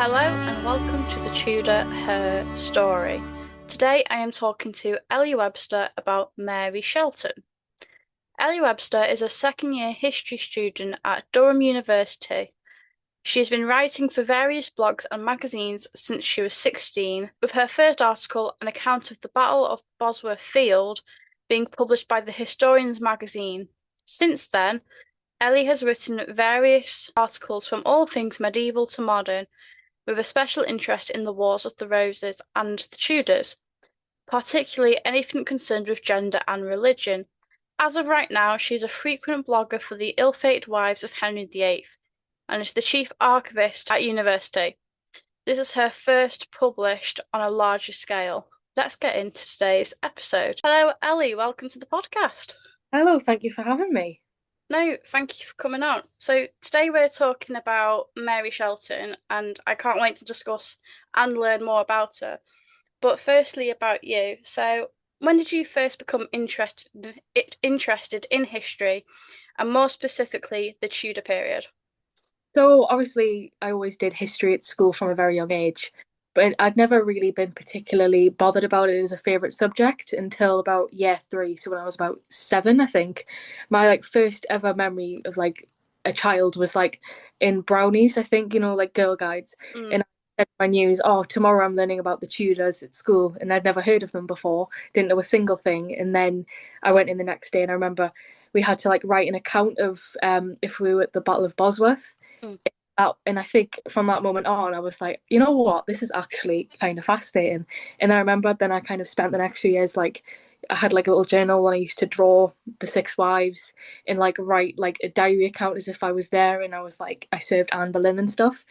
Hello and welcome to the Tudor Her Story. Today I am talking to Ellie Webster about Mary Shelton. Ellie Webster is a second-year history student at Durham University. She has been writing for various blogs and magazines since she was 16, with her first article, an account of the Battle of Bosworth Field, being published by the Historians magazine. Since then, Ellie has written various articles from all things medieval to modern, with a special interest in the Wars of the Roses and the Tudors, particularly anything concerned with gender and religion. As of right now, she is a frequent blogger for the ill-fated wives of Henry VIII and is the chief archivist at university. This is her first published on a larger scale. Let's get into today's episode. Hello, Ellie. Welcome to the podcast. Hello, thank you for having me. No, thank you for coming on. So today we're talking about Mary Shelton, and I can't wait to discuss and learn more about her. But firstly, about you. So when did you first become interested in history, and more specifically, the Tudor period? So, obviously, I always did history at school from a very young age, but I'd never really been particularly bothered about it as a favourite subject until about year three. So, when I was about seven, I think, my first ever memory of a child was in brownies, I think, like Girl Guides. Mm. And I said in my news, oh, tomorrow I'm learning about the Tudors at school. And I'd never heard of them before, didn't know a single thing. And then I went in the next day and I remember we had to write an account of if we were at the Battle of Bosworth. Mm. And I think from that moment on, I was like, you know what, this is actually kind of fascinating. And I remember then I kind of spent the next few years I had a little journal when I used to draw the six wives and write a diary account as if I was there and I was I served Anne Boleyn and stuff.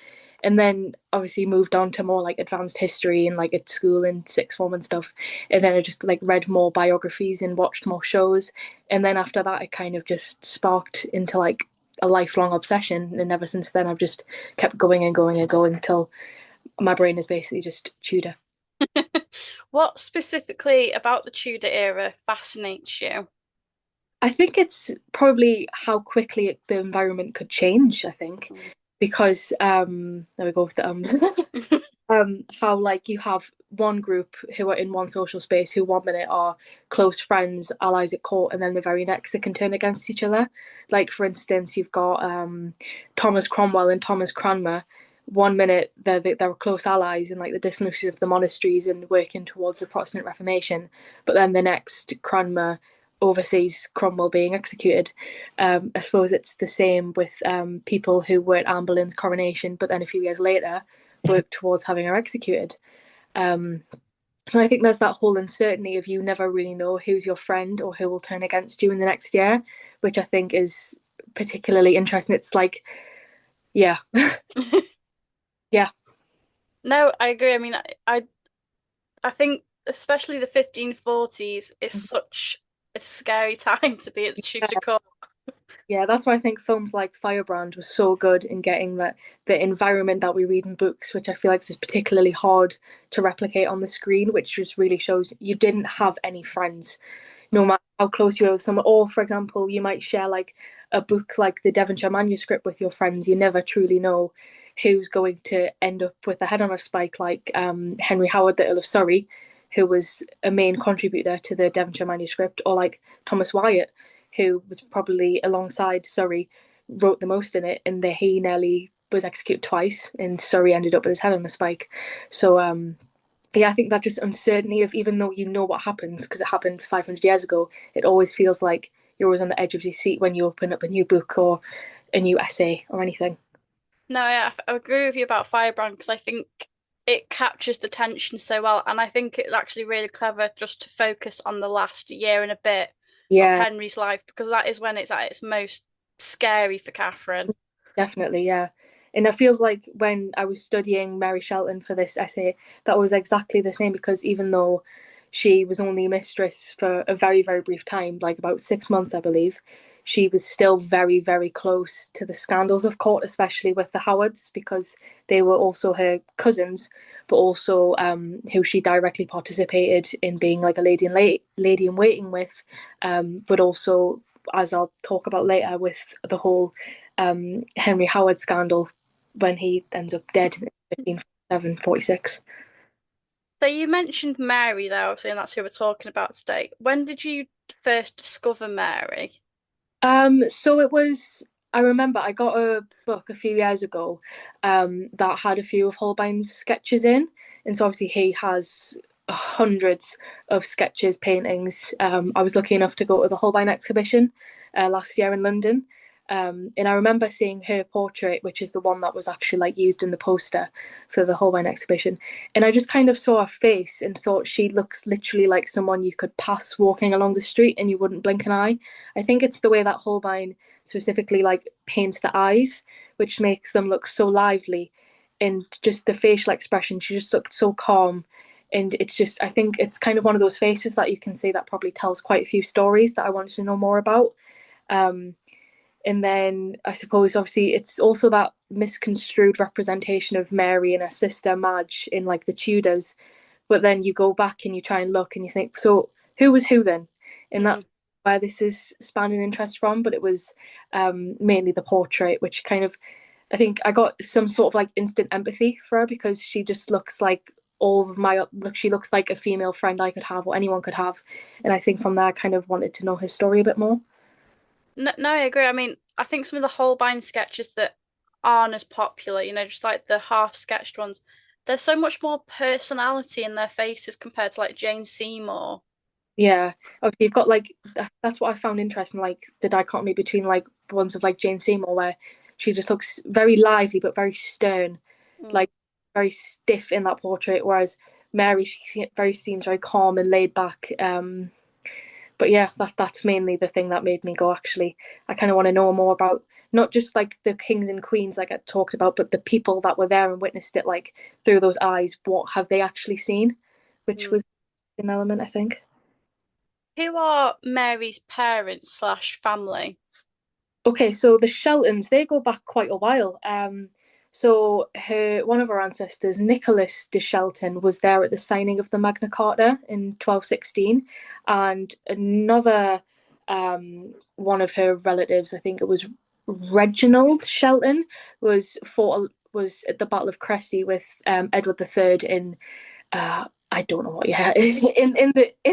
And then obviously moved on to more advanced history and at school and sixth form and stuff. And then I just read more biographies and watched more shows. And then after that, it kind of just sparked into a lifelong obsession. And ever since then, I've just kept going and going and going until my brain is basically just Tudor. What specifically about the Tudor era fascinates you? I think it's probably how quickly the environment could change. I think Mm. because there we go with the ums. How you have one group who are in one social space who one minute are close friends, allies at court, and then the very next they can turn against each other. Like for instance, you've got Thomas Cromwell and Thomas Cranmer. One minute they're close allies in the dissolution of the monasteries and working towards the Protestant Reformation, but then the next Cranmer oversees Cromwell being executed. I suppose it's the same with people who were at Anne Boleyn's coronation, but then a few years later work towards having her executed. Um, so I think there's that whole uncertainty of you never really know who's your friend or who will turn against you in the next year, which I think is particularly interesting. It's yeah, yeah, No, I agree. I mean, I think especially the 1540s is such a scary time to be at the Tudor court. yeah. That's why I think films like Firebrand was so good in getting the environment that we read in books, which I feel is particularly hard to replicate on the screen, which just really shows you didn't have any friends no matter how close you are with someone. Or, for example, you might share a book like the Devonshire manuscript with your friends. You never truly know who's going to end up with a head on a spike, like Henry Howard, the Earl of Surrey, who was a main contributor to the Devonshire manuscript, or like Thomas Wyatt, who was probably alongside Surrey, wrote the most in it, and he nearly was executed twice, and Surrey ended up with his head on a spike. So yeah, I think that just uncertainty of even though you know what happens because it happened 500 years ago, it always feels like you're always on the edge of your seat when you open up a new book or a new essay or anything. No, yeah, I agree with you about Firebrand because I think it captures the tension so well, and I think it's actually really clever just to focus on the last year and a bit of Yeah, Henry's life because that is when it's at its most scary for Catherine. definitely. Yeah. And it feels like when I was studying Mary Shelton for this essay, that was exactly the same because even though she was only mistress for a very, very brief time, like about 6 months, I believe, she was still very, very close to the scandals of court, especially with the Howards, because they were also her cousins, but also who she directly participated in being like a lady in waiting with, but also, as I'll talk about later, with the whole Henry Howard scandal when he ends up dead in 1547-46. So you mentioned Mary there, obviously, and that's who we're talking about today. When did you first discover Mary? So it was. I remember I got a book a few years ago, that had a few of Holbein's sketches in, and so obviously he has hundreds of sketches, paintings. I was lucky enough to go to the Holbein exhibition last year in London, and I remember seeing her portrait, which is the one that was actually like used in the poster for the Holbein exhibition, and I just kind of saw her face and thought she looks literally like someone you could pass walking along the street and you wouldn't blink an eye. I think it's the way that Holbein specifically like paints the eyes, which makes them look so lively, and just the facial expression. She just looked so calm, and it's just I think it's kind of one of those faces that you can say that probably tells quite a few stories that I wanted to know more about. Um, and then I suppose obviously it's also that misconstrued representation of Mary and her sister Madge in like the Tudors, but then you go back and you try and look and you think, so who was who then? And Mm. that's where this is spanning interest from. But it was mainly the portrait, which kind of, I think I got some sort of like instant empathy for her because she just looks like all of my look. She looks like a female friend I could have or anyone could have, and I think from there I kind of wanted to know her story a bit more. No, no, I agree. I mean, I think some of the Holbein sketches that aren't as popular, just like the half sketched ones, there's so much more personality in their faces compared to like Jane Seymour. Yeah, obviously you've got like that's what I found interesting, like the dichotomy between like the ones of like Jane Seymour, where she just looks very lively but very stern, Mm. like very stiff in that portrait, whereas Mary she very seems very calm and laid back. But yeah, that's mainly the thing that made me go. Actually, I kind of want to know more about not just like the kings and queens like I talked about, but the people that were there and witnessed it, like through those eyes. What have they actually seen? Which Mm. was an element, I think. Who are Mary's parents slash family? Okay, so the Sheltons, they go back quite a while. So her one of her ancestors, Nicholas de Shelton, was there at the signing of the Magna Carta in 1216, and another one of her relatives, I think it was Reginald Shelton, was at the Battle of Crecy with Edward III in I don't know what year in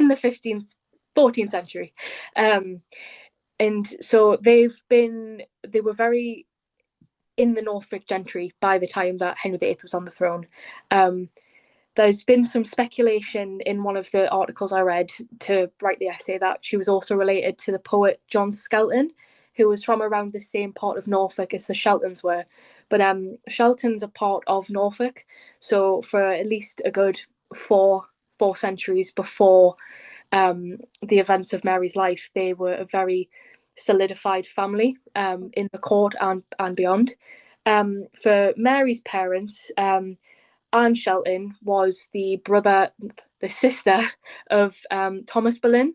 the 15th 14th century. Um, and so they were very in the Norfolk gentry by the time that Henry VIII was on the throne. Um, there's been some speculation in one of the articles I read to write the essay that she was also related to the poet John Skelton, who was from around the same part of Norfolk as the Sheltons were. But Sheltons are part of Norfolk, so for at least a good four centuries before the events of Mary's life, they were a very solidified family in the court and beyond. For Mary's parents, Anne Shelton was the sister of Thomas Boleyn.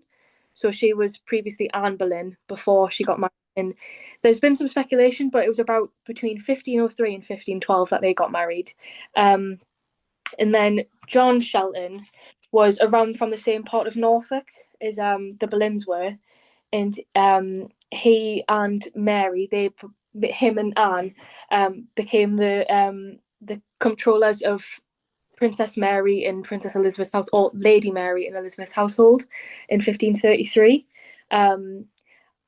So she was previously Anne Boleyn before she got married. And there's been some speculation, but it was about between 1503 and 1512 that they got married. Um, and then John Shelton was around from the same part of Norfolk as the Boleyns were, and he and Mary, him and Anne, became the controllers of Princess Mary and Princess Elizabeth's house, or Lady Mary and Elizabeth's household, in 1533. Um,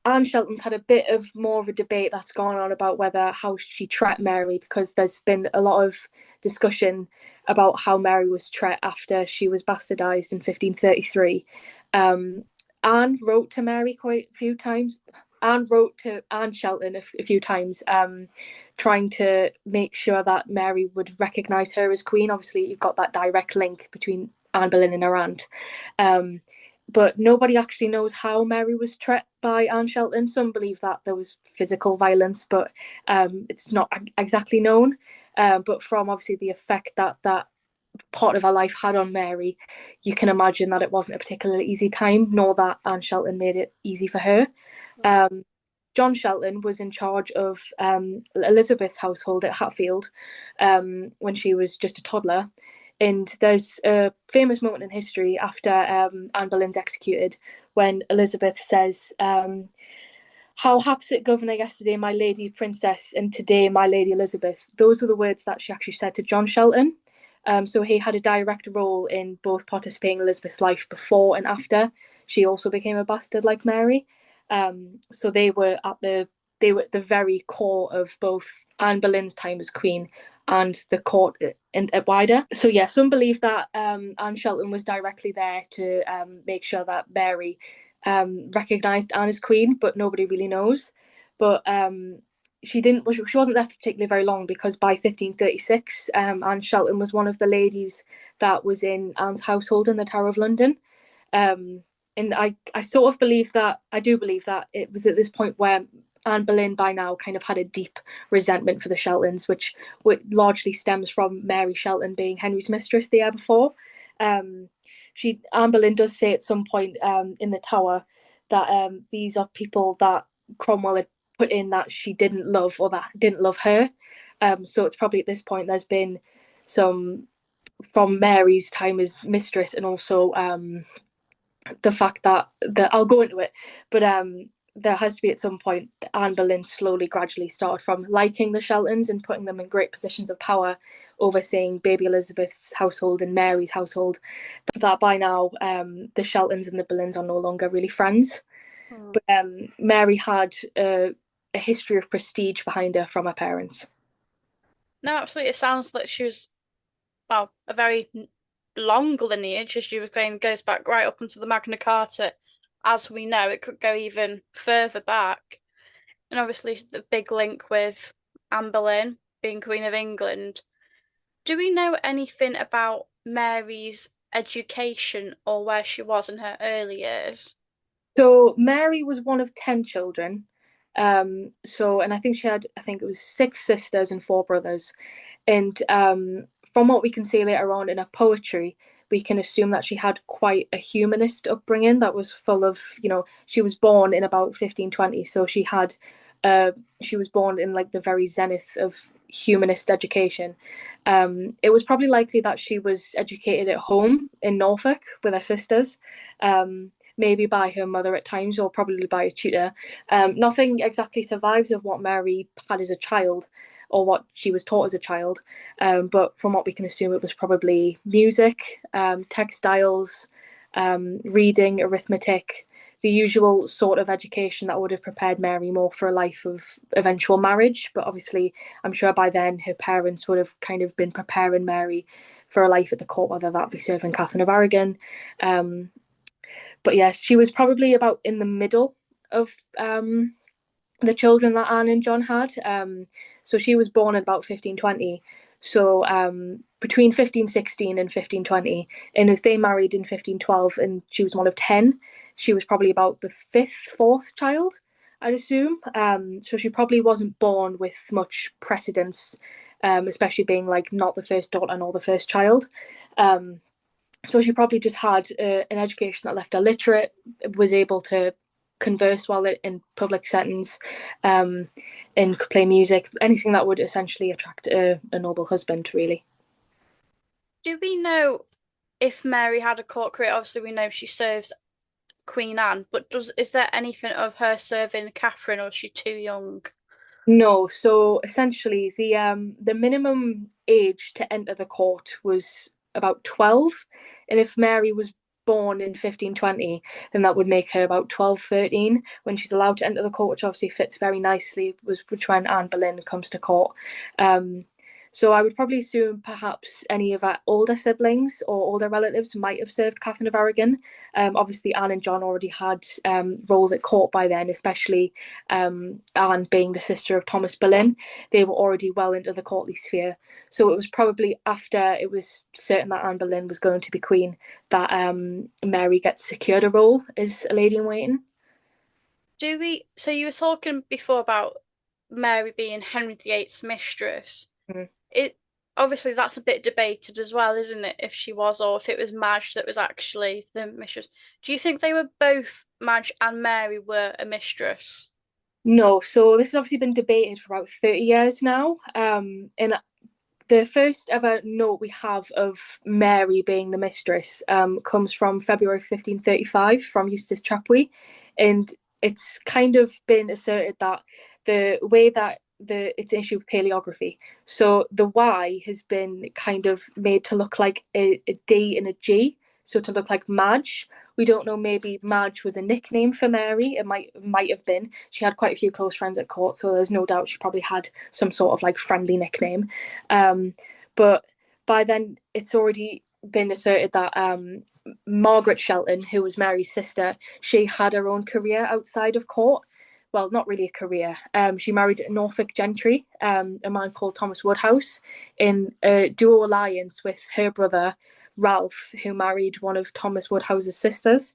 Anne Shelton's had a bit of more of a debate that's gone on about whether how she treated Mary, because there's been a lot of discussion about how Mary was treated after she was bastardized in 1533. Um, Anne wrote to Mary quite a few times. Anne wrote to Anne Shelton a few times, trying to make sure that Mary would recognise her as queen. Obviously, you've got that direct link between Anne Boleyn and her aunt. Um, but nobody actually knows how Mary was treated by Anne Shelton. Some believe that there was physical violence, but it's not exactly known. But from obviously the effect that that part of her life had on Mary, you can imagine that it wasn't a particularly easy time, nor that Anne Shelton made it easy for her. Um, John Shelton was in charge of Elizabeth's household at Hatfield when she was just a toddler. And there's a famous moment in history after Anne Boleyn's executed when Elizabeth says, How haps it governor yesterday, my lady princess, and today, my lady Elizabeth. Those were the words that she actually said to John Shelton. So he had a direct role in both participating in Elizabeth's life before and after she also became a bastard like Mary. So they were at the very core of both Anne Boleyn's time as queen and the court in wider. So yeah, some believe that Anne Shelton was directly there to make sure that Mary recognised Anne as queen, but nobody really knows. But she didn't. She wasn't there for particularly very long because by 1536, Anne Shelton was one of the ladies that was in Anne's household in the Tower of London. Um, and I sort of believe that I do believe that it was at this point where Anne Boleyn by now kind of had a deep resentment for the Sheltons, which largely stems from Mary Shelton being Henry's mistress the year before. Um, Anne Boleyn does say at some point in the Tower that these are people that Cromwell had put in that she didn't love or that didn't love her. So it's probably at this point there's been some from Mary's time as mistress and also the fact that I'll go into it, but there has to be at some point Anne Boleyn slowly, gradually started from liking the Sheltons and putting them in great positions of power, overseeing baby Elizabeth's household and Mary's household. That by now the Sheltons and the Boleyns are no longer really friends. Hmm. But Mary had a history of prestige behind her from her parents. No, absolutely. It sounds like she was, well, a very long lineage, as you were saying, goes back right up into the Magna Carta. As we know, it could go even further back. And obviously, the big link with Anne Boleyn being Queen of England. Do we know anything about Mary's education or where she was in her early years? So Mary was one of 10 children. And I think I think it was six sisters and four brothers. And from what we can see later on in her poetry, we can assume that she had quite a humanist upbringing that was full of, she was born in about 1520. So uh, she was born in like the very zenith of humanist education. It was probably likely that she was educated at home in Norfolk with her sisters. Maybe by her mother at times, or probably by a tutor. Nothing exactly survives of what Mary had as a child, or what she was taught as a child. But from what we can assume, it was probably music, textiles, reading, arithmetic, the usual sort of education that would have prepared Mary more for a life of eventual marriage. But obviously, I'm sure by then her parents would have kind of been preparing Mary for a life at the court, whether that be serving Catherine of Aragon. Um, but yeah, she was probably about in the middle of the children that Anne and John had. So she was born in about 1520. So between 1516 and 1520, and if they married in 1512 and she was one of 10, she was probably about the fourth child, I'd assume. So she probably wasn't born with much precedence, especially being like not the first daughter nor the first child. Um, so she probably just had an education that left her literate, was able to converse while in public settings, um, and could play music, anything that would essentially attract a noble husband, really. Do we know if Mary had a court career? Obviously, we know she serves Queen Anne, but is there anything of her serving Catherine, or is she too young? No, so essentially the minimum age to enter the court was about 12, and if Mary was born in 1520, then that would make her about 12, 13 when she's allowed to enter the court, which obviously fits very nicely with which when Anne Boleyn comes to court. Um, so I would probably assume perhaps any of our older siblings or older relatives might have served Catherine of Aragon. Obviously, Anne and John already had roles at court by then, especially Anne being the sister of Thomas Boleyn. They were already well into the courtly sphere. So it was probably after it was certain that Anne Boleyn was going to be queen that Mary gets secured a role as a lady in waiting. Do we? So you were talking before about Mary being Henry VIII's mistress. Mm. It obviously that's a bit debated as well, isn't it? If she was, or if it was Madge that was actually the mistress. Do you think they were both Madge and Mary were a mistress? No, so this has obviously been debated for about 30 years now. And the first ever note we have of Mary being the mistress comes from February 1535 from Eustace Chapuis. And it's kind of been asserted that the way that it's an issue with paleography. So the Y has been kind of made to look like a D and a G, so to look like Madge. We don't know. Maybe Madge was a nickname for Mary. It might have been. She had quite a few close friends at court, so there's no doubt she probably had some sort of like friendly nickname. But by then, it's already been asserted that Margaret Shelton, who was Mary's sister, she had her own career outside of court. Well, not really a career. She married Norfolk gentry, a man called Thomas Woodhouse, in a dual alliance with her brother Ralph, who married one of Thomas Woodhouse's sisters.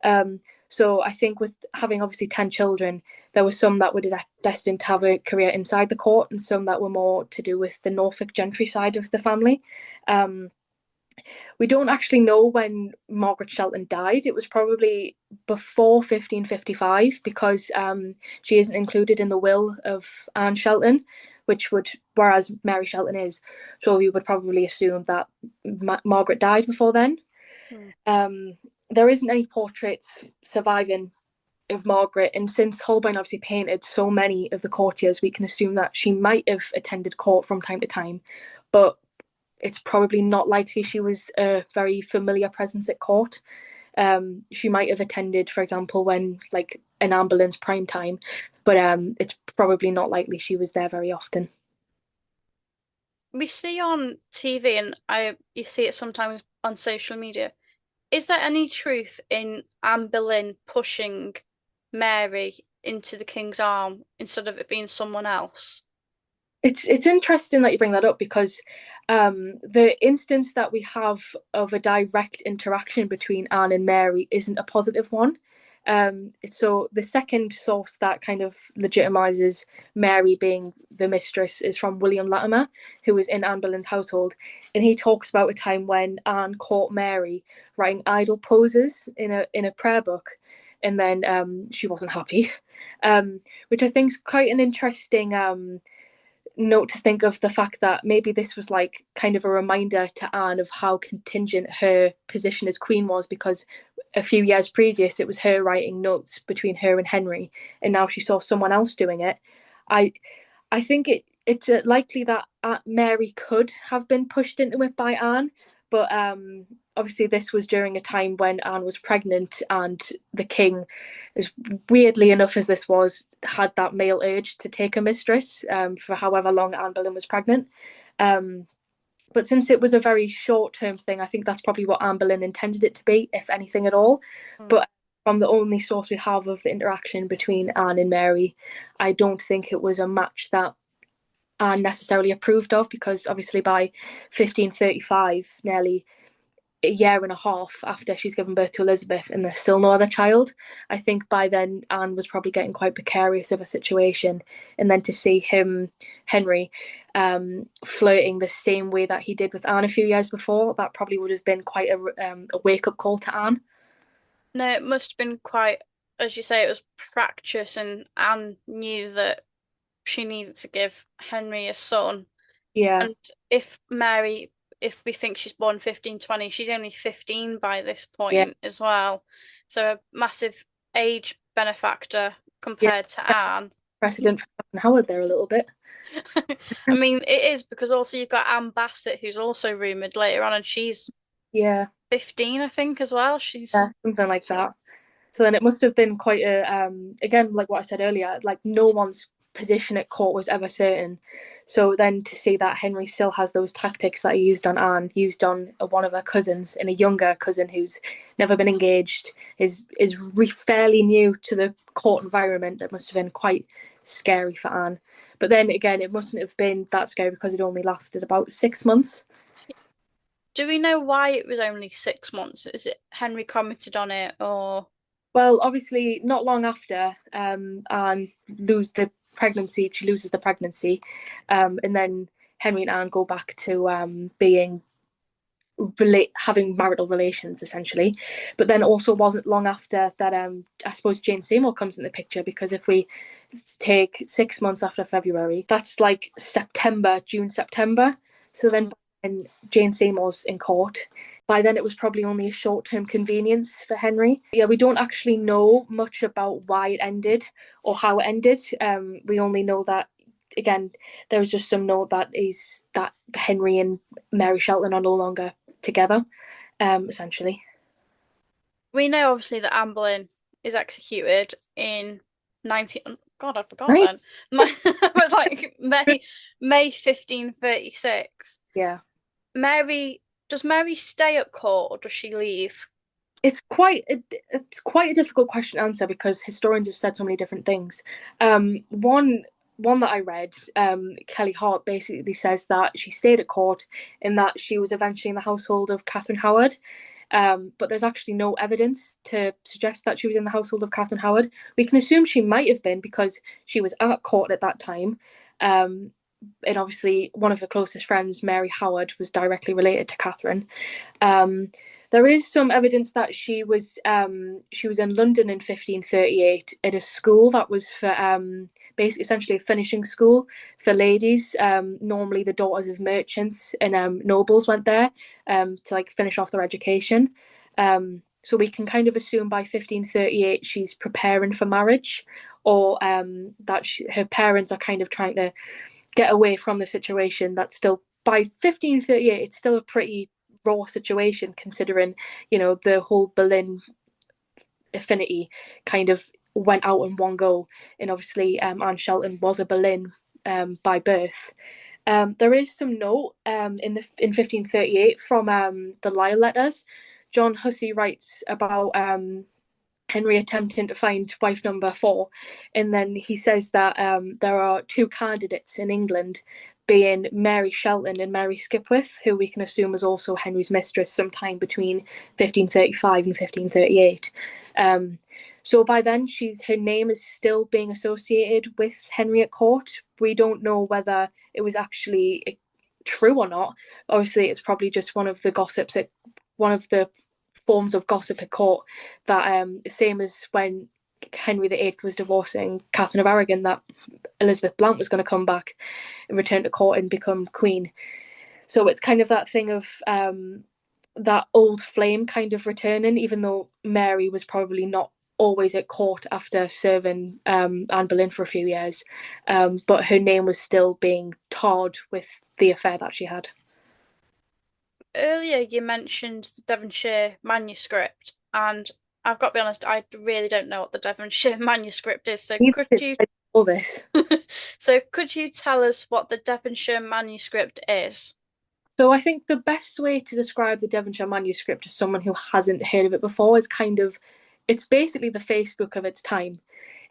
Um, so I think with having obviously 10 children, there were some that were destined to have a career inside the court and some that were more to do with the Norfolk gentry side of the family. Um, we don't actually know when Margaret Shelton died. It was probably before 1555 because she isn't included in the will of Anne Shelton, whereas Mary Shelton is. So we would probably assume that Margaret died before then. Hmm. There isn't any portraits surviving of Margaret, and since Holbein obviously painted so many of the courtiers, we can assume that she might have attended court from time to time, but it's probably not likely she was a very familiar presence at court. She might have attended, for example, when like an Anne Boleyn's prime time, but it's probably not likely she was there very often. We see on TV, and I you see it sometimes on social media. Is there any truth in Anne Boleyn pushing Mary into the king's arm instead of it being someone else? It's interesting that you bring that up because the instance that we have of a direct interaction between Anne and Mary isn't a positive one. So the second source that kind of legitimizes Mary being the mistress is from William Latimer, who was in Anne Boleyn's household, and he talks about a time when Anne caught Mary writing idle poses in a prayer book, and then she wasn't happy, which I think is quite an interesting note to think of the fact that maybe this was like kind of a reminder to Anne of how contingent her position as queen was, because a few years previous it was her writing notes between her and Henry, and now she saw someone else doing it. I think it's likely that Mary could have been pushed into it by Anne, but obviously this was during a time when Anne was pregnant, and the king, as weirdly enough as this was, had that male urge to take a mistress for however long Anne Boleyn was pregnant. Um, but since it was a very short term thing, I think that's probably what Anne Boleyn intended it to be, if anything at all. Hmm. But from the only source we have of the interaction between Anne and Mary, I don't think it was a match that Anne necessarily approved of, because obviously by 1535, nearly a year and a half after she's given birth to Elizabeth, and there's still no other child. I think by then Anne was probably getting quite precarious of a situation, and then to see Henry, flirting the same way that he did with Anne a few years before, that probably would have been quite a wake up call to Anne. No, it must have been quite, as you say, it was fractious, and Anne knew that she needed to give Henry a son. Yeah, And if Mary, if we think she's born 1520, she's only 15 by this yeah, point as well. So a massive age benefactor yeah. compared to Anne. Precedent for Howard there a little bit. I mean, it is because also you've got Anne Bassett, who's also rumoured later on, and she's Yeah, 15, I think, as well. yeah, She's something like that. So then it must have been quite a again, like what I said earlier, like no one's position at court was ever certain. So then to see that Henry still has those tactics that he used on Anne, used on one of her cousins, and a younger cousin who's never been engaged, is fairly new to the court environment. That must have been quite scary for Anne. But then again, it mustn't have been that scary because it only lasted about 6 months. Do we know why it was only 6 months? Is it Henry commented on it or Well, obviously, not long after Anne she loses the pregnancy, and then Henry and Anne go back to being having marital relations essentially. But then also wasn't long after that. I suppose Jane Seymour comes in the picture, because if we take 6 months after February, that's like September, June, September. So then mm, when Jane Seymour's in court, By then, it was probably only a short-term convenience for Henry. Yeah, we don't actually know much about why it ended or how it ended. We only know that, again, there was just some note that Henry and Mary Shelton are no longer together, essentially. We know obviously that Anne Boleyn is executed in 19 God, I'd Right? forgotten. It was like May 1536. Yeah. Mary does Mary stay at court or does she leave? It's quite a difficult question to answer because historians have said so many different things. One that I read, Kelly Hart basically says that she stayed at court and that she was eventually in the household of Catherine Howard. But there's actually no evidence to suggest that she was in the household of Catherine Howard. We can assume she might have been because she was at court at that time. Um, and obviously, one of her closest friends, Mary Howard, was directly related to Catherine. Um, there is some evidence that she was in London in 1538 at a school that was for basically essentially a finishing school for ladies. Normally, the daughters of merchants and nobles went there to like finish off their education. So we can kind of assume by 1538 she's preparing for marriage, or that her parents are kind of trying to get away from the situation. That's still by 1538, it's still a pretty raw situation considering, the whole Berlin affinity kind of went out in one go. And obviously, Anne Shelton was a Berlin by birth. There is some note in 1538 from the Lyell letters. John Hussey writes about Henry attempting to find wife number 4. And then he says that there are two candidates in England, being Mary Shelton and Mary Skipwith, who we can assume was also Henry's mistress sometime between 1535 and 1538. So by then, her name is still being associated with Henry at court. We don't know whether it was actually true or not. Obviously, it's probably just one of the gossips, one of the forms of gossip at court, that same as when Henry VIII was divorcing Catherine of Aragon, that Elizabeth Blount was going to come back and return to court and become queen. So it's kind of that thing of that old flame kind of returning, even though Mary was probably not always at court after serving Anne Boleyn for a few years, but her name was still being tarred with the affair that she had. Earlier you mentioned the Devonshire manuscript, and I've got to be honest, I really don't know what the Devonshire manuscript is. So could you All this. could you tell us what the Devonshire manuscript is? So I think the best way to describe the Devonshire manuscript to someone who hasn't heard of it before is it's basically the Facebook of its time.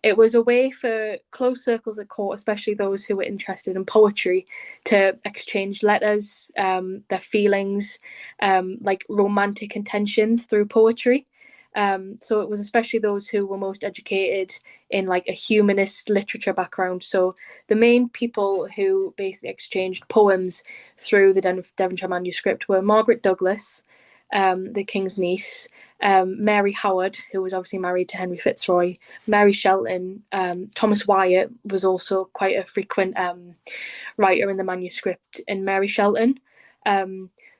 It was a way for close circles at court, especially those who were interested in poetry, to exchange letters, their feelings, like romantic intentions through poetry. So it was especially those who were most educated in like a humanist literature background. So the main people who basically exchanged poems through the Devonshire manuscript were Margaret Douglas, the king's niece, Mary Howard, who was obviously married to Henry Fitzroy, Mary Shelton, Thomas Wyatt was also quite a frequent writer in the manuscript, and Mary Shelton.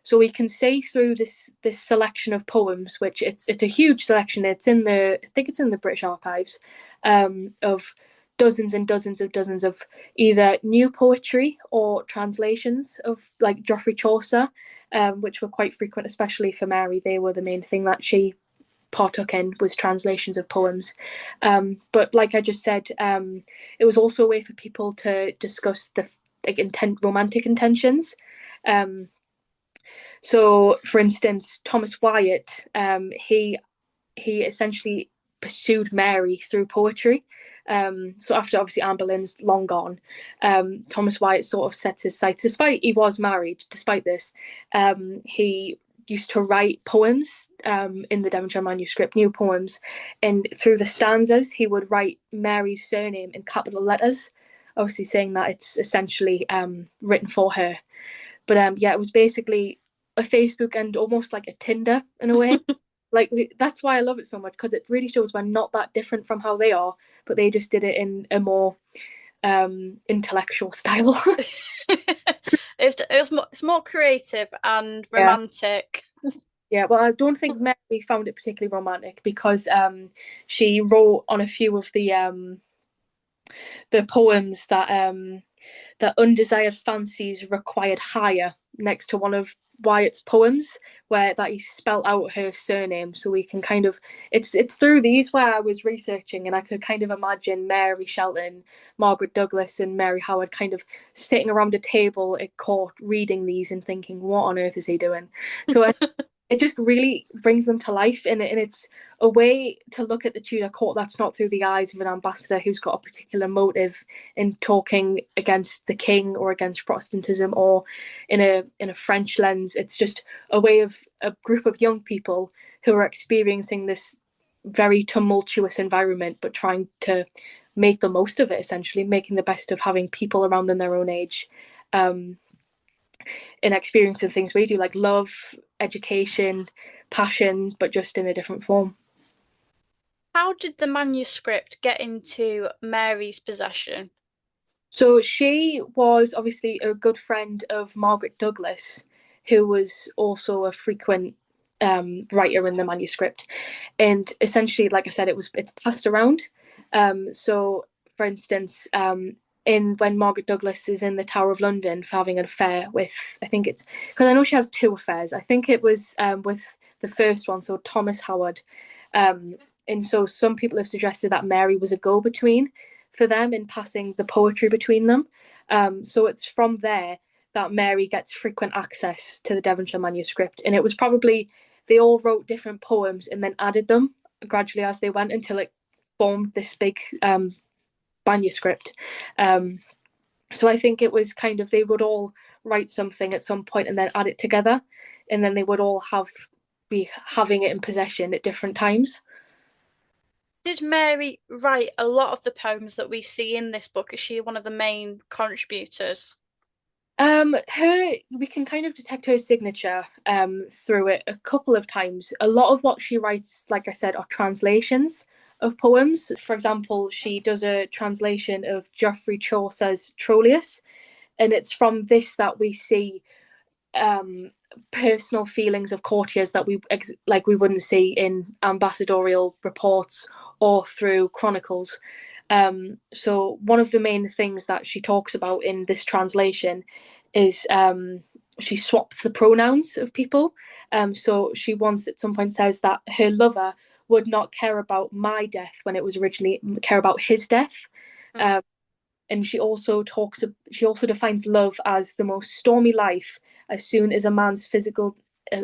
So we can see through this selection of poems, which it's a huge selection. I think it's in the British Archives, of dozens and dozens of either new poetry or translations of like Geoffrey Chaucer, which were quite frequent, especially for Mary. They were the main thing that she partook in, was translations of poems. But like I just said, it was also a way for people to discuss the like romantic intentions. So, for instance, Thomas Wyatt, he essentially pursued Mary through poetry. So after obviously Anne Boleyn's long gone, Thomas Wyatt sort of sets his sights. Despite he was married, despite this, he used to write poems in the Devonshire manuscript, new poems, and through the stanzas he would write Mary's surname in capital letters, obviously saying that it's essentially written for her. But yeah, it was basically a Facebook and almost like a Tinder in a way. Like that's why I love it so much, because it really shows we're not that different from how they are, but they just did it in a more intellectual style. It's more creative and Yeah, romantic. Yeah, well, I don't think Mary found it particularly romantic because she wrote on a few of the poems that undesired fancies required hire next to one of Wyatt's poems where that he spelt out her surname so we can kind of it's through these where I was researching and I could kind of imagine Mary Shelton, Margaret Douglas and Mary Howard kind of sitting around a table at court reading these and thinking what on earth is he doing. So it just really brings them to life and it's a way to look at the Tudor court that's not through the eyes of an ambassador who's got a particular motive in talking against the king or against Protestantism or in a French lens. It's just a way of a group of young people who are experiencing this very tumultuous environment but trying to make the most of it, essentially making the best of having people around them their own age, um, and experiencing things we do like love, education, passion, but just in a different form. How did the manuscript get into Mary's possession? So she was obviously a good friend of Margaret Douglas, who was also a frequent writer in the manuscript. And essentially, like I said, it's passed around. So, for instance, in when Margaret Douglas is in the Tower of London for having an affair with, I think it's because I know she has two affairs. I think it was with the first one, so Thomas Howard. And so some people have suggested that Mary was a go-between for them in passing the poetry between them. So it's from there that Mary gets frequent access to the Devonshire manuscript. And it was probably, they all wrote different poems and then added them gradually as they went until it formed this big manuscript. Um, so I think it was kind of, they would all write something at some point and then add it together. And then they would all be having it in possession at different times. Did Mary write a lot of the poems that we see in this book? Is she one of the main contributors? Her we can kind of detect her signature through it a couple of times. A lot of what she writes, like I said, are translations of poems. For example, she does a translation of Geoffrey Chaucer's Troilus, and it's from this that we see um, personal feelings of courtiers that like we wouldn't see in ambassadorial reports or through chronicles. So one of the main things that she talks about in this translation is she swaps the pronouns of people. So she once at some point says that her lover would not care about my death when it was originally care about his death. Mm. Um, and she also defines love as the most stormy life as soon as a man's physical uh,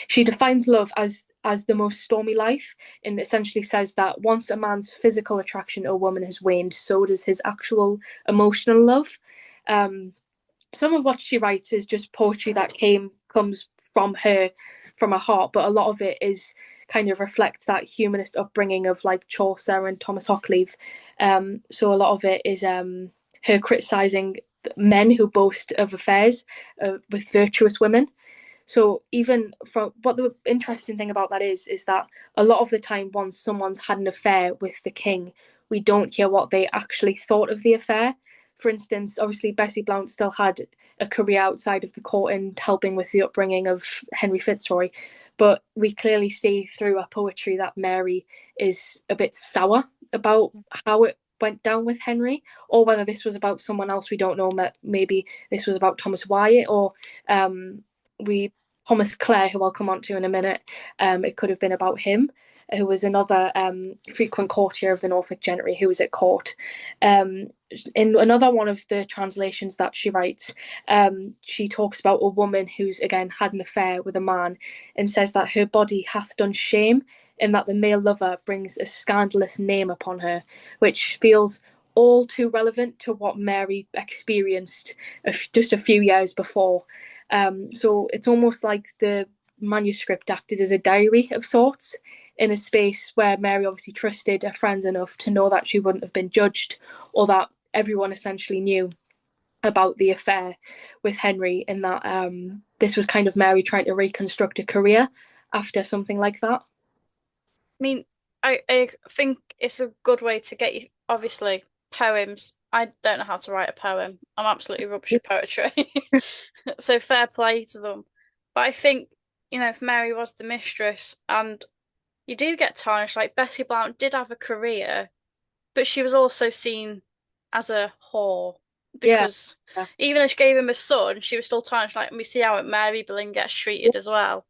she defines love as the most stormy life and essentially says that once a man's physical attraction to a woman has waned so does his actual emotional love. um, some of what she writes is just poetry that comes from her heart, but a lot of it is kind of reflects that humanist upbringing of like Chaucer and Thomas Hoccleve. So a lot of it is her criticizing men who boast of affairs with virtuous women. So even from what the interesting thing about that is that a lot of the time once someone's had an affair with the king, we don't hear what they actually thought of the affair. For instance, obviously Bessie Blount still had a career outside of the court and helping with the upbringing of Henry Fitzroy, but we clearly see through her poetry that Mary is a bit sour about how it went down with Henry, or whether this was about someone else we don't know. Maybe this was about Thomas Wyatt, or we Thomas Clare, who I'll come on to in a minute. It could have been about him, who was another frequent courtier of the Norfolk gentry who was at court. In another one of the translations that she writes, she talks about a woman who's again had an affair with a man and says that her body hath done shame and that the male lover brings a scandalous name upon her, which feels all too relevant to what Mary experienced just a few years before. So it's almost like the manuscript acted as a diary of sorts in a space where Mary obviously trusted her friends enough to know that she wouldn't have been judged or that everyone essentially knew about the affair with Henry and that this was kind of Mary trying to reconstruct a career after something like that. I mean, I think it's a good way to get you, obviously, poems. I don't know how to write a poem. I'm absolutely rubbish at poetry. So fair play to them. But I think, if Mary was the mistress, and you do get tarnished. Like Bessie Blount did have a career, but she was also seen as a whore Yeah. because even though she gave him a son, she was still tarnished. Like we see how Mary Boleyn gets treated as well.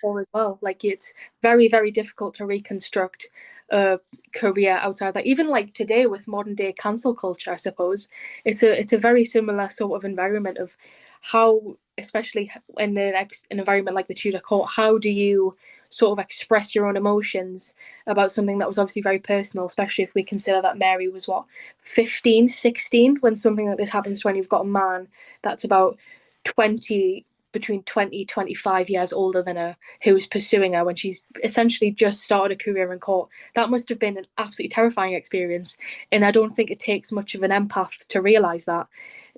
For as well. Like it's very, very difficult to reconstruct a career outside that. Even like today with modern day cancel culture, I suppose it's a very similar sort of environment of how, especially in an environment like the Tudor court, how do you sort of express your own emotions about something that was obviously very personal, especially if we consider that Mary was what 15, 16 when something like this happens to when you've got a man that's about 20 between 20 25 years older than her who was pursuing her when she's essentially just started a career in court. That must have been an absolutely terrifying experience, and I don't think it takes much of an empath to realize that.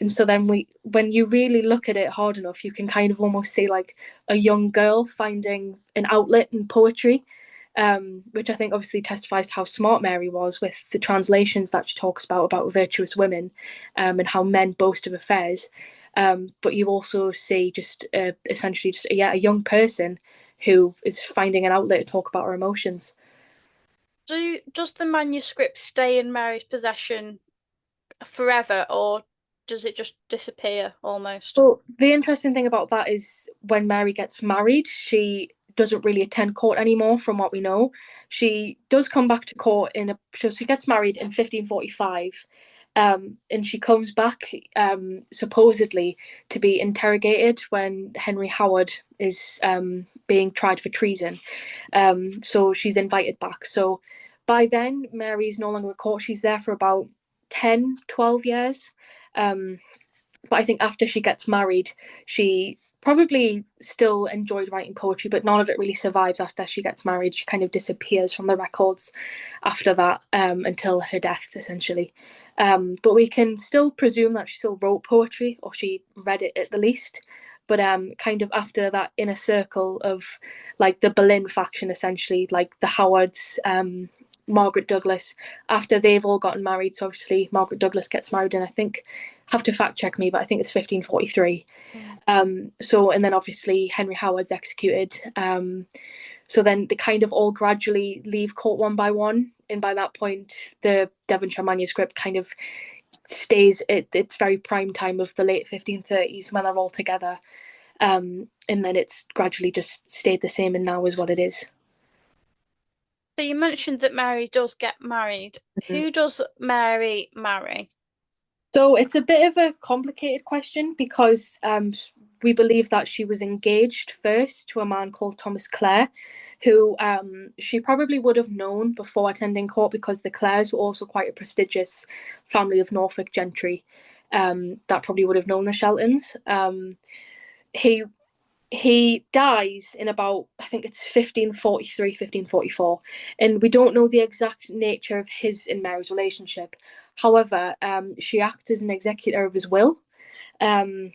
And so then when you really look at it hard enough, you can kind of almost see like a young girl finding an outlet in poetry, which I think obviously testifies to how smart Mary was with the translations that she talks about virtuous women, and how men boast of affairs. But you also see just essentially just a young person who is finding an outlet to talk about her emotions. Does the manuscript stay in Mary's possession forever, or does it just disappear almost? Well, the interesting thing about that is when Mary gets married, she doesn't really attend court anymore, from what we know. She does come back to court so she gets married in 1545, and she comes back supposedly to be interrogated when Henry Howard is being tried for treason. So she's invited back. So by then, Mary's no longer at court. She's there for about 10, 12 years. Um, but I think after she gets married, she probably still enjoyed writing poetry, but none of it really survives after she gets married. She kind of disappears from the records after that, until her death, essentially. But we can still presume that she still wrote poetry, or she read it at the least. But kind of after that inner circle of like the Boleyn faction, essentially, like the Howards, Margaret Douglas, after they've all gotten married. So obviously Margaret Douglas gets married, and I think have to fact check me, but I think it's 1543. Mm. So and then obviously Henry Howard's executed. So then they kind of all gradually leave court one by one, and by that point, the Devonshire manuscript kind of stays at its very prime time of the late 1530s when they're all together. And then it's gradually just stayed the same, and now is what it is. So you mentioned that Mary does get married. Mm-hmm. Who does Mary marry? So it's a bit of a complicated question because we believe that she was engaged first to a man called Thomas Clare, who she probably would have known before attending court because the Clares were also quite a prestigious family of Norfolk gentry, that probably would have known the Sheltons. He he dies in about, I think it's 1543, 1544, and we don't know the exact nature of his and Mary's relationship. However, she acts as an executor of his will, um,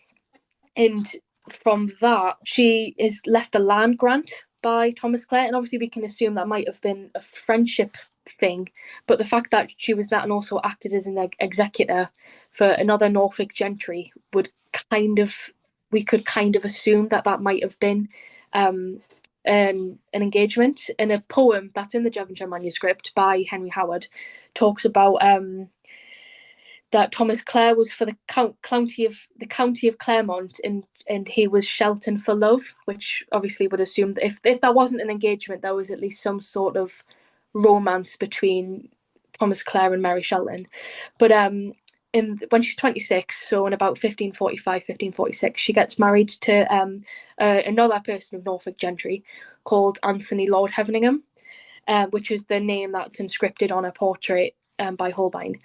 and from that she is left a land grant by Thomas Clare, and obviously we can assume that might have been a friendship thing, but the fact that she was that and also acted as an executor for another Norfolk gentry would kind of we could kind of assume that that might have been um, an engagement. In a poem that's in the Devonshire manuscript by Henry Howard, talks about that Thomas Clare was for the county of Claremont, and he was Shelton for love, which obviously would assume that if that wasn't an engagement, there was at least some sort of romance between Thomas Clare and Mary Shelton. But when she's 26, so in about 1545, 1546, she gets married to another person of Norfolk gentry called Anthony Lord Heveningham, which is the name that's inscripted on a portrait by Holbein.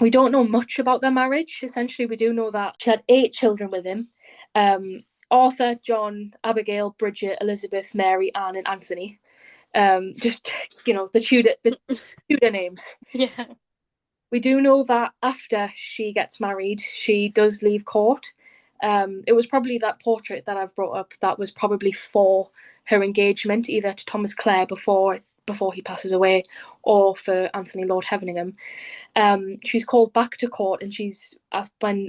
We don't know much about their marriage. Essentially, we do know that she had 8 children with him: Arthur, John, Abigail, Bridget, Elizabeth, Mary, Anne, and Anthony. Just the Tudor names. Yeah. We do know that after she gets married, she does leave court. It was probably that portrait that I've brought up that was probably for her engagement, either to Thomas Clare before before he passes away, or for Anthony Lord Heveningham. She's called back to court, and she's when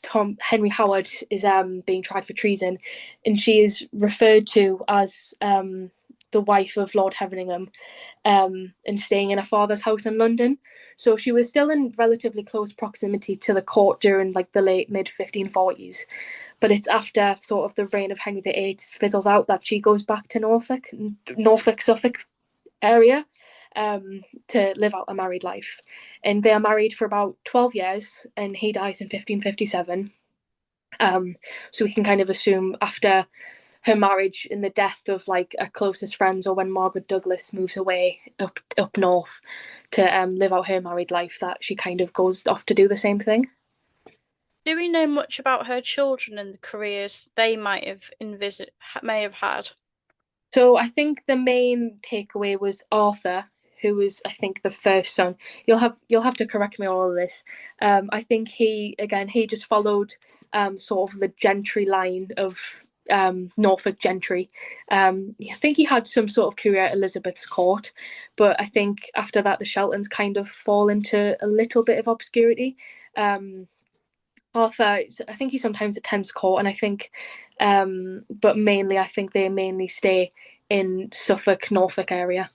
Tom Henry Howard is being tried for treason, and she is referred to as the wife of Lord Heveningham, and staying in her father's house in London. So she was still in relatively close proximity to the court during like the late mid 1540s. But it's after sort of the reign of Henry VIII fizzles out that she goes back to Norfolk, Suffolk area, to live out a married life. And they are married for about 12 years, and he dies in 1557. So we can kind of assume after her marriage and the death of like her closest friends, or when Margaret Douglas moves away up north to live out her married life, that she kind of goes off to do the same thing. Do we know much about her children and the careers they may have had? So I think the main takeaway was Arthur, who was I think the first son. You'll have to correct me on all of this. I think he just followed sort of the gentry line of Norfolk gentry. I think he had some sort of career at Elizabeth's court, but I think after that the Sheltons kind of fall into a little bit of obscurity. Um, Arthur, I think he sometimes attends court, and I think, but mainly, I think they mainly stay in Suffolk, Norfolk area.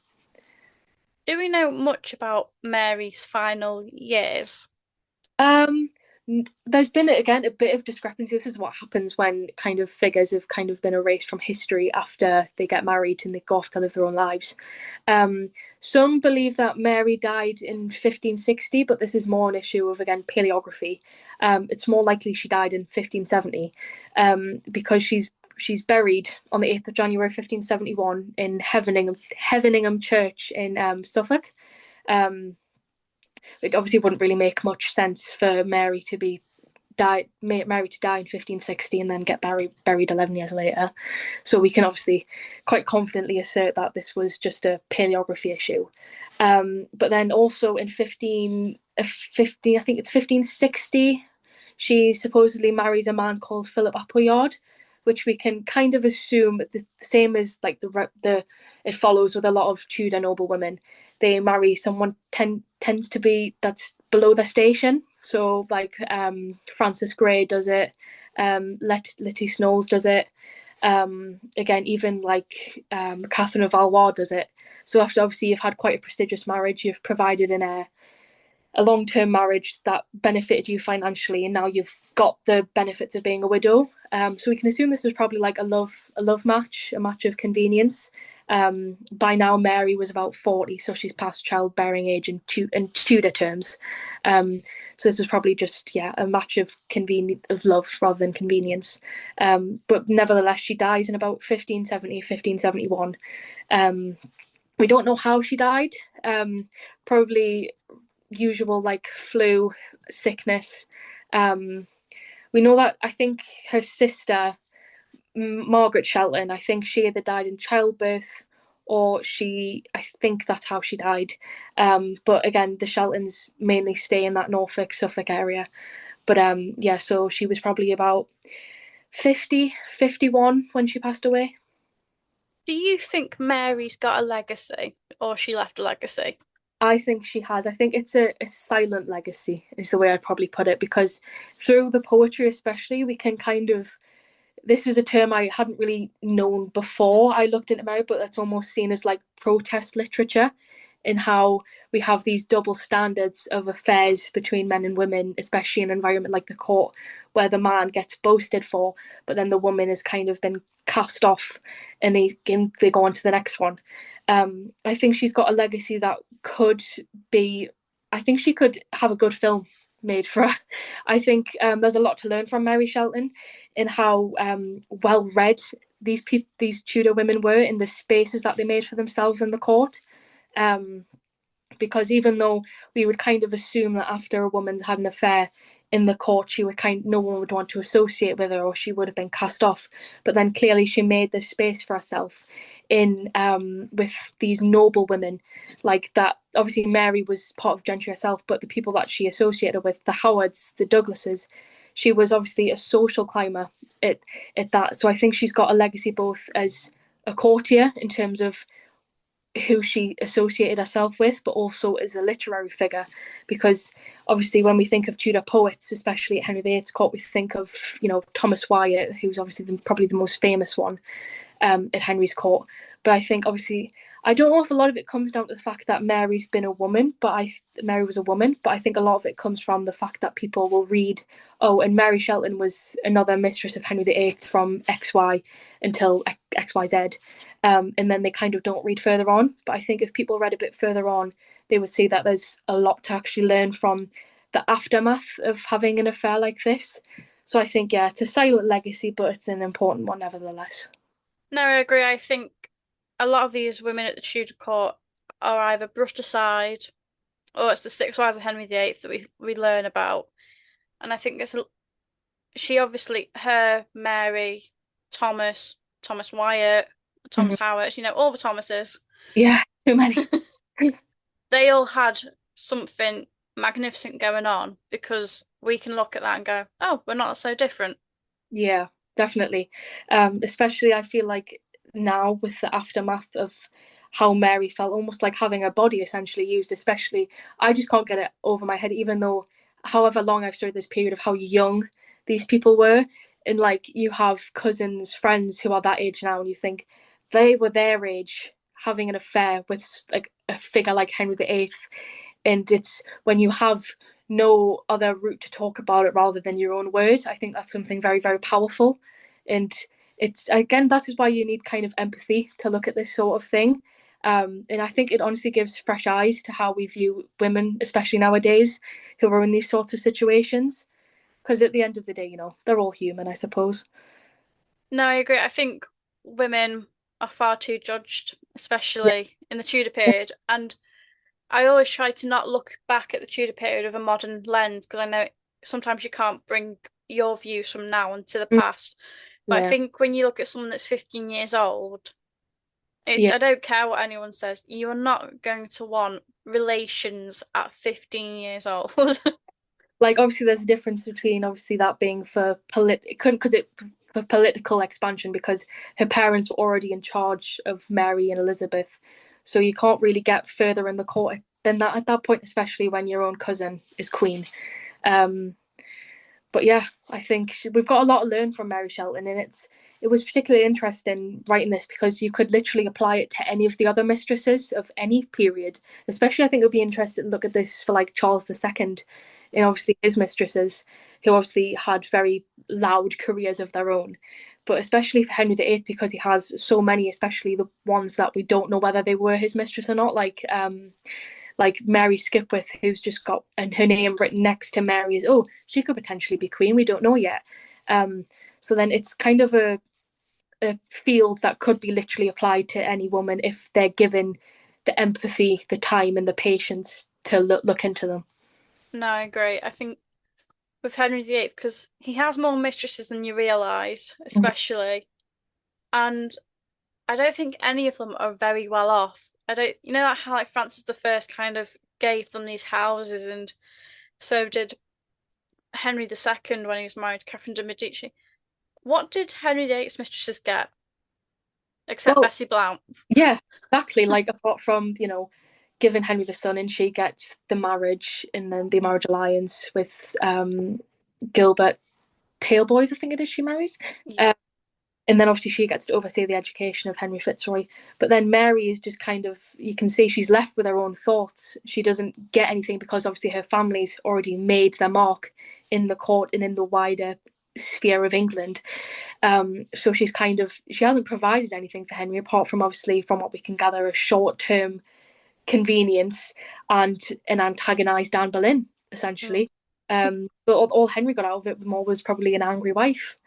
Do we know much about Mary's final years? Um, there's been again a bit of discrepancy. This is what happens when kind of figures have kind of been erased from history after they get married and they go off to live their own lives. Some believe that Mary died in 1560, but this is more an issue of again paleography. It's more likely she died in 1570, because she's buried on the 8th of January 1571 in Heveningham Church in Suffolk. Um, it obviously wouldn't really make much sense for Mary to die in 1560 and then get buried 11 years later. So we can obviously quite confidently assert that this was just a paleography issue. But then also in 15, I think it's 1560, she supposedly marries a man called Philip Appleyard, which we can kind of assume the same as like the it follows with a lot of Tudor noble women. They marry someone tends to be that's below their station. So like Frances Gray does it, Letty Snowles does it. Again, even like Catherine of Valois does it. So after obviously you've had quite a prestigious marriage, you've provided an heir, a long-term marriage that benefited you financially, and now you've got the benefits of being a widow. So we can assume this was probably like a love match, a match of convenience. By now, Mary was about 40, so she's past childbearing age in Tudor terms. So this was probably just a match of love rather than convenience. But nevertheless, she dies in about 1570, 1571. We don't know how she died. Probably usual like flu, sickness. We know that I think her sister Margaret Shelton, I think she either died in childbirth, or I think that's how she died. But again, the Sheltons mainly stay in that Norfolk, Suffolk area. But so she was probably about 50, 51 when she passed away. Do you think Mary's got a legacy or she left a legacy? I think she has. I think it's a silent legacy, is the way I'd probably put it, because through the poetry, especially, we can kind of. This was a term I hadn't really known before I looked into Mary, but that's almost seen as like protest literature, in how we have these double standards of affairs between men and women, especially in an environment like the court, where the man gets boasted for, but then the woman has kind of been cast off, and they go on to the next one. I think she's got a legacy that could be. I think she could have a good film made for her. I think there's a lot to learn from Mary Shelton in how well read these Tudor women were in the spaces that they made for themselves in the court. Um, because even though we would kind of assume that after a woman's had an affair in the court, no one would want to associate with her, or she would have been cast off. But then clearly she made this space for herself in with these noble women, like that. Obviously Mary was part of gentry herself, but the people that she associated with, the Howards, the Douglases, she was obviously a social climber at that. So I think she's got a legacy both as a courtier in terms of who she associated herself with, but also as a literary figure. Because obviously, when we think of Tudor poets, especially at Henry VIII's court, we think of Thomas Wyatt, who's obviously probably the most famous one at Henry's court. But I think obviously I don't know if a lot of it comes down to the fact that Mary was a woman, but I think a lot of it comes from the fact that people will read, oh, and Mary Shelton was another mistress of Henry VIII from XY until XYZ, and then they kind of don't read further on. But I think if people read a bit further on, they would see that there's a lot to actually learn from the aftermath of having an affair like this. So I think, yeah, it's a silent legacy, but it's an important one nevertheless. No, I agree. I think a lot of these women at the Tudor court are either brushed aside or it's the six wives of Henry VIII that we learn about. And I think she obviously her Mary, Thomas, Thomas Wyatt, Mhm. Thomas Howard, all the Thomases, Yeah, too many. they all had something magnificent going on because we can look at that and go, oh, we're not so different. Yeah, definitely. Especially, I feel like now with the aftermath of how Mary felt, almost like having her body essentially used, especially, I just can't get it over my head, even though however long I've studied this period of how young these people were. And like, you have cousins, friends who are that age now, and you think they were their age having an affair with like a figure like Henry VIII. And it's when you have no other route to talk about it rather than your own words. I think that's something very, very powerful. And it's again, that is why you need kind of empathy to look at this sort of thing. And I think it honestly gives fresh eyes to how we view women, especially nowadays, who are in these sorts of situations. Because at the end of the day, they're all human, I suppose. No, I agree. I think women are far too judged, Yeah. especially in the Tudor period. And I always try to not look back at the Tudor period with a modern lens because I know sometimes you can't bring your views from now into the Mm. past. But I Yeah. think when you look at someone that's 15 years old, Yeah. I don't care what anyone says, you are not going to want relations at 15 years old. Like obviously there's a difference between obviously that being for it couldn't because it for political expansion because her parents were already in charge of Mary and Elizabeth, so you can't really get further in the court than that at that point, especially when your own cousin is queen. um but yeah, I think we've got a lot to learn from Mary Shelton, and it was particularly interesting writing this because you could literally apply it to any of the other mistresses of any period. Especially, I think it would be interesting to look at this for like Charles II, and obviously his mistresses, who obviously had very loud careers of their own. But especially for Henry VIII, because he has so many, especially the ones that we don't know whether they were his mistress or not, like Mary Skipwith, who's just got and her name written next to Mary's. Oh, she could potentially be queen. We don't know yet. So then it's kind of a field that could be literally applied to any woman if they're given the empathy, the time, and the patience to look into them. No, I agree. I think with Henry VIII, because he has more mistresses than you realise, Mhm. especially. And I don't think any of them are very well off. I don't, how like Francis the First kind of gave them these houses, and so did Henry II when he was married to Catherine de Medici. What did Henry VIII's mistresses get, except Well, Bessie Blount? yeah, exactly. Like apart from giving Henry the son, and she gets the marriage and then the marriage alliance with Gilbert Tailboys, I think it is. She marries. Yeah. And then obviously she gets to oversee the education of Henry Fitzroy. But then Mary is just kind of, you can see she's left with her own thoughts. She doesn't get anything because obviously her family's already made their mark in the court and in the wider sphere of England. So she hasn't provided anything for Henry apart from obviously, from what we can gather, a short term convenience and an antagonized Anne Boleyn, Mm. essentially. But all Henry got out of it more was probably an angry wife.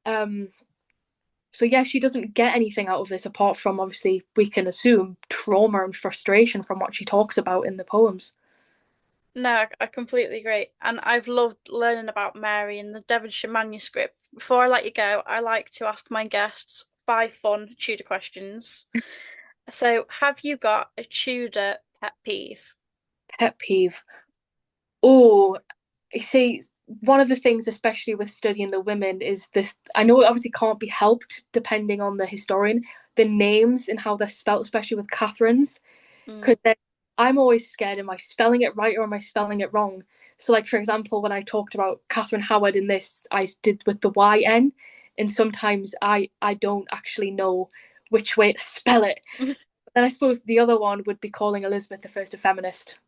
um, So yeah, she doesn't get anything out of this apart from obviously we can assume trauma and frustration from what she talks about in the poems. No, I completely agree. And I've loved learning about Mary and the Devonshire manuscript. Before I let you go, I like to ask my guests 5 fun Tudor questions. So, have you got a Tudor pet peeve? Pet peeve. Oh, I see. one of the things, especially with studying the women, is this. I know it obviously can't be helped depending on the historian, the names and how they're spelt, especially with Catherine's, Mm, because then I'm always scared, am I spelling it right or am I spelling it wrong? So, like, for example, when I talked about Catherine Howard in this, I did with the YN, and sometimes I don't actually know which way to spell it. But then I suppose the other one would be calling Elizabeth the first a feminist.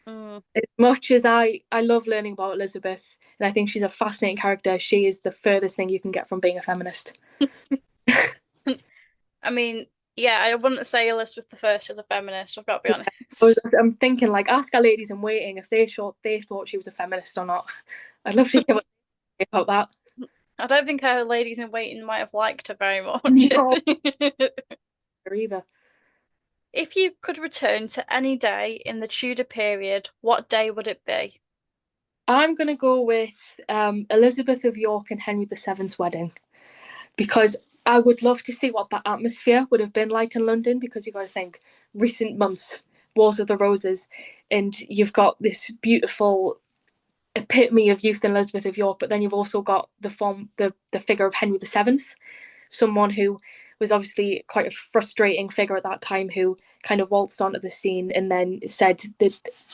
mm. As much as I love learning about Elizabeth, and I think she's a fascinating character, she is the furthest thing you can get from being a feminist. I mean, yeah, I wouldn't say Elizabeth the First is a feminist. I've got to be honest. I'm thinking, like, ask our ladies in waiting if they thought she was a feminist or not. I'd love to hear what they think about I don't think her ladies in waiting might have liked her very much. that. No, either. If you could return to any day in the Tudor period, what day would it be? I'm gonna go with Elizabeth of York and Henry VII's wedding because I would love to see what that atmosphere would have been like in London. Because you've got to think, recent months, Wars of the Roses, and you've got this beautiful epitome of youth in Elizabeth of York, but then you've also got the figure of Henry VII, someone who was obviously quite a frustrating figure at that time, who kind of waltzed onto the scene and then said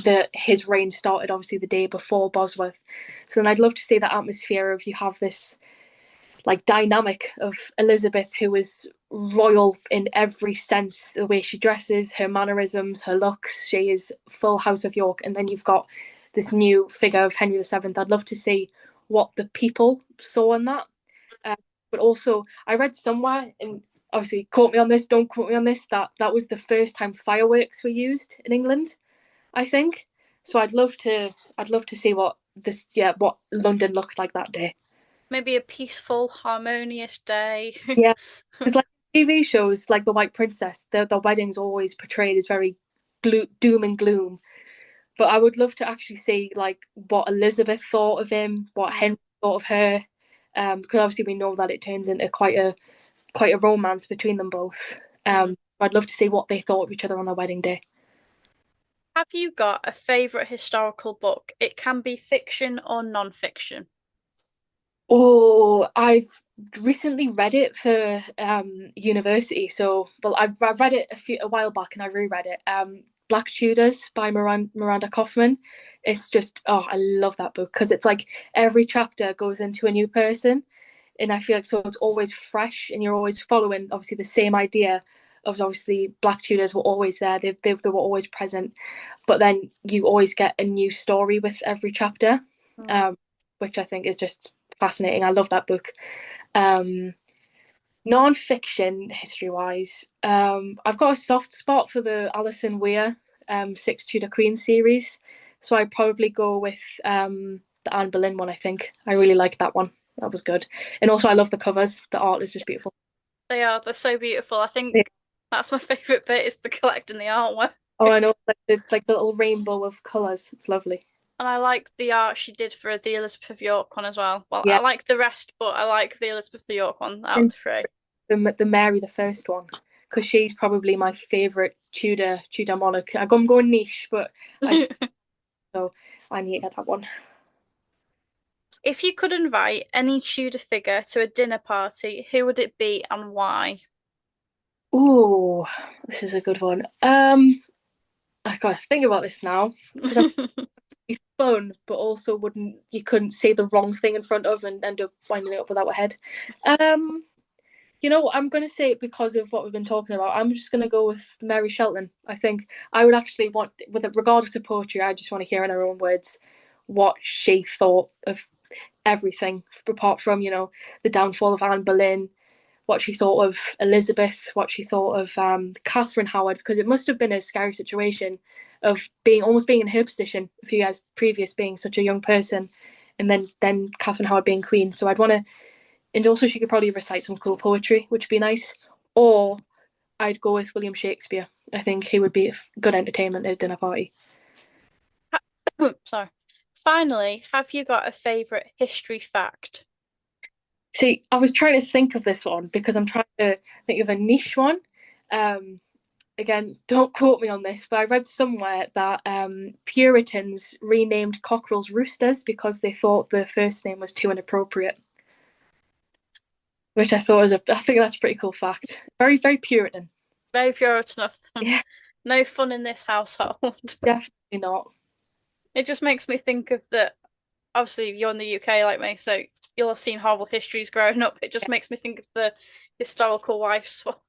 that his reign started obviously the day before Bosworth. So then I'd love to see that atmosphere of, you have this like dynamic of Elizabeth, who is royal in every sense, the way she dresses, her mannerisms, her looks. She is full House of York. And then you've got this new figure of Henry VII. I'd love to see what the people saw in that. Uh, but also, I read somewhere, and obviously, quote me on this, don't quote me on this, that that was the first time fireworks were used in England, I think. So I'd love to see what London looked like that day. Maybe a peaceful, harmonious day. Yeah, because like TV shows like The White Princess, the wedding's always portrayed as very doom and gloom. But I would love to actually see like what Elizabeth thought of him, what Mm, Henry thought of her, because obviously we know that it turns into quite a romance between them both. mm. I'd love to see what they thought of each other on their wedding day. Have you got a favorite historical book? It can be fiction or non-fiction. Oh, I've recently read it for university. So, well, I've read it a while back and I reread it. Black Tudors by Miranda Kaufman. It's just, oh, I love that book because it's like every chapter goes into a new person, and I feel like so it's always fresh and you're always following obviously the same idea of, obviously, Black Tudors were always there. They were always present, but then you always get a new story with every chapter, Mm. um, which I think is just fascinating. I love that book. Um, Non-fiction history wise, I've got a soft spot for the Alison Weir Six Tudor Queens series, so I'd probably go with the Anne Boleyn one. I think I really liked that one. That was good, and also I love the covers. The art is just beautiful. They're so beautiful. I Yeah. think that's my favorite bit is the collecting the artwork. Oh, I know, like the little rainbow of colors. It's lovely. And I like the art she did for the Elizabeth of York one as well. Well, Yeah, I like the rest, but I like the Elizabeth of York one out of and the three. the Mary the First one, because she's probably my favorite Tudor monarch. I'm going niche, but I just so I need to get that one. If you could invite any Tudor figure to a dinner party, who would it be and why? Oh, this is a good one. I gotta think about this now because it'd be fun, but also wouldn't you couldn't say the wrong thing in front of and end up winding it up without a head. Um, I'm gonna say it because of what we've been talking about. I'm just gonna go with Mary Shelton. I think I would actually want, with it, regardless of poetry, I just want to hear in her own words what she thought of everything, apart from the downfall of Anne Boleyn, what she thought of Elizabeth, what she thought of Catherine Howard, because it must have been a scary situation of being in her position a few years previous, being such a young person, and then Catherine Howard being queen. So I'd want to, and also she could probably recite some cool poetry, which would be nice. Or I'd go with William Shakespeare. I think he would be a good entertainment at a dinner party. Sorry. Finally, have you got a favorite history fact? See, I was trying to think of this one because I'm trying to think of a niche one. Um, again, don't quote me on this, but I read somewhere that Puritans renamed cockerels roosters because they thought the first name was too inappropriate, which I thought was I think that's a pretty cool fact. Very, very Puritan. Very Puritan of them. Yeah, No fun in this household. definitely not. It just makes me think of the, obviously you're in the UK like me, so you'll have seen horrible histories growing up. It just makes me think of the historical wife swap.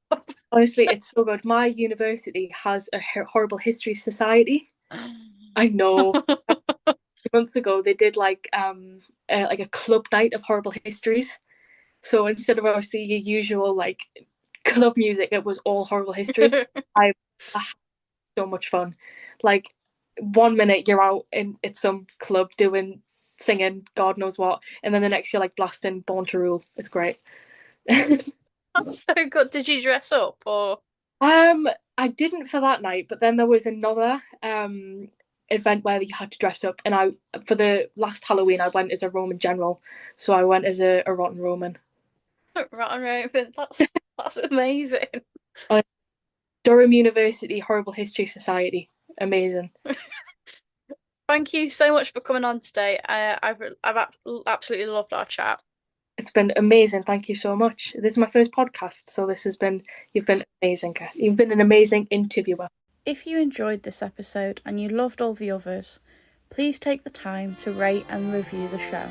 Honestly, it's so good. My university has a horrible history society. I know. A few months ago, they did like a club night of horrible histories. So instead of obviously your usual like club music, it was all horrible histories. I had so much fun. Like 1 minute you're out in at some club doing singing God knows what, and then the next you're like blasting Born to Rule. It's great. That's so good. Did you dress up or? Um, I didn't for that night, but then there was another event where you had to dress up, and I for the last Halloween I went as a Roman general, so I went as a rotten Roman. Right, but that's amazing. Uh, Durham University Horrible History Society, amazing. Thank you so much for coming on today. I've absolutely loved our chat. It's been amazing. Thank you so much. This is my first podcast, so this has been you've been amazing. You've been an amazing interviewer. If you enjoyed this episode and you loved all the others, please take the time to rate and review the show.